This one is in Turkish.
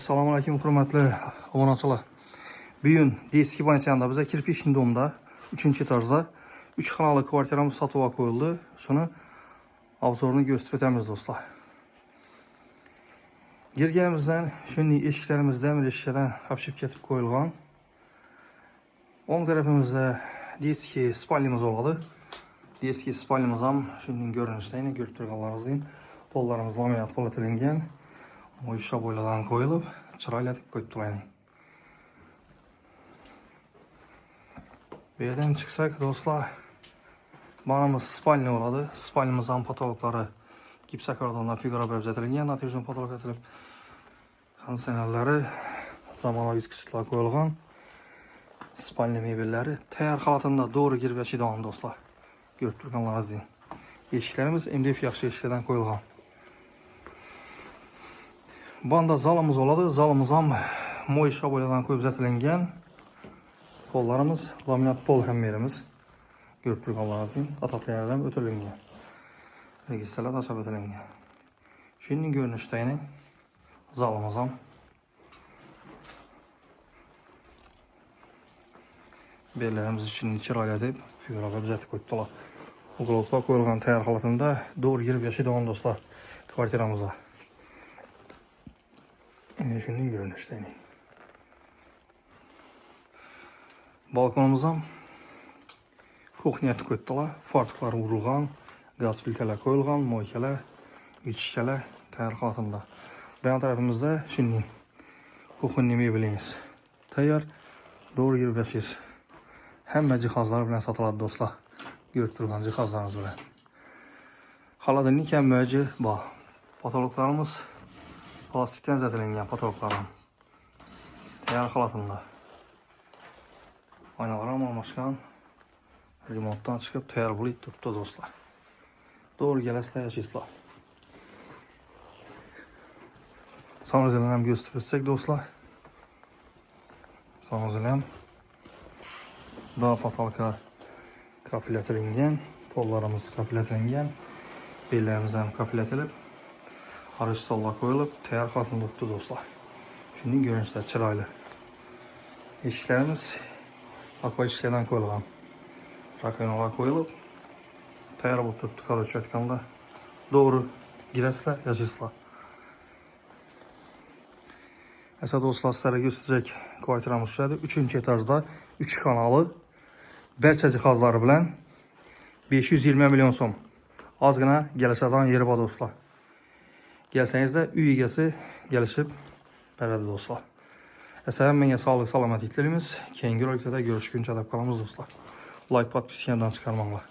Assalomu alaykum hurmatli obunachilar. Bugun Deski pansiyonda biza kirpichli domda 3-etajda 3 xonali kvartiramiz sotuvga qo'yildi. Shuni obzorini ko'rsatib o'tamiz do'stlar. Girganimizdan shunday eshiklarimizda mirishchadan hapshib ketib qo'yilgan. O'ng tarafimizda Deski spalnimiz bo'ladi. Deski spalnimiz ham shunday ko'rinishda, ko'rib turganlaringizdek, pollarimiz laminat polatilingan. Mo'ysha bo'yladan qo'yilib, chiroylatib qo'yib turaylik. Bu yerdan chiqsak do'stlar, banamiz spalni bo'ladi. Spalnimiz ham patologlari gipsokardondan figura bo'lib bezatilgan, natijada patolog etilib, konditsionerlari zamonaviy isitgichlar qo'yilgan. Spalni mebellari tayyor holatida to'g'ri kirib yashaydigan do'stlar. Ko'rib turganlaringizdek. Eshiklarimiz MDF yaxshi eshiklardan qo'yilgan. Banda zalımız oladı. Zalımız ham mo'ysha bo'yladan qo'yib bezatilgan. Pollarimiz laminat pol hammerimiz. Ko'rib turganlaringizdek, ataplarlar ham o'tirilgan. Registrlar tashab o'tirilgan. Shunday ko'rinishda zalımız ham. Bellerimiz için chiroylatib, figura bezatib qo'yibdilar. Uqloqlar qo'yilgan tayyor holatida to'g'ri kirib yashaydigan do'stlar kvartiramizga. Shunday ko'rinishda. Balkonimiz ham kuxnyatni qo'yibdilar. Fartuqlar urilgan, gaz filtrlar qo'yilgan, mo'ykalar, ichishchalar tayyor holatida. Bu tarafimizda shunday kuxnya mebelimiz tayyor, to'g'ri kirib yashaysiz. Hamma jihozlar bilan sotiladi do'stlar. Ko'rib turgan jihozlarimiz bilan. Xolodilnik ham mavjud bor. Patologlarimiz plastikdan bezatilgan patologlar. Tayyor holatida. Aynalar ham almashgan. Remontdan chiqib tayyor bo'lib turibdi do'stlar. To'g'ri kelasizlar, yashaysizlar. Sanozilni ham ko'rsatib o'tsak do'stlar. Sanozil ham daha patolga kapilatilingan, pollarimiz kapilatilingan, bellarimiz ham kapilatilib, arish sollar qo'yilib, tayyor holatda turibdi do'stlar. Shunday ko'rinishda chiroyli. Eshiklarimiz akva eshiklardan qo'yilgan. Rakovinalar qo'yilib, tayyor bo'lib turibdi. Qarorchi aytganda, to'g'ri girasizlar, yashaysizlar. Esa do'stlar, sizlarga ko'rsatacak kvartiramiz tushadi. 3-etajda 3 xonali barcha jihozlari bilan 520 million so'm. Ozgina kelishadigan yeri bor do'stlar. Kelsangizda uy egasi kelishib beradi do'stlar. Esa hammaga sog'lik, salomatlik tilaymiz. Keyingi roliklarda görüşguncha deb qolamiz do'stlar. Like, podpiskadan chiqarmanglar.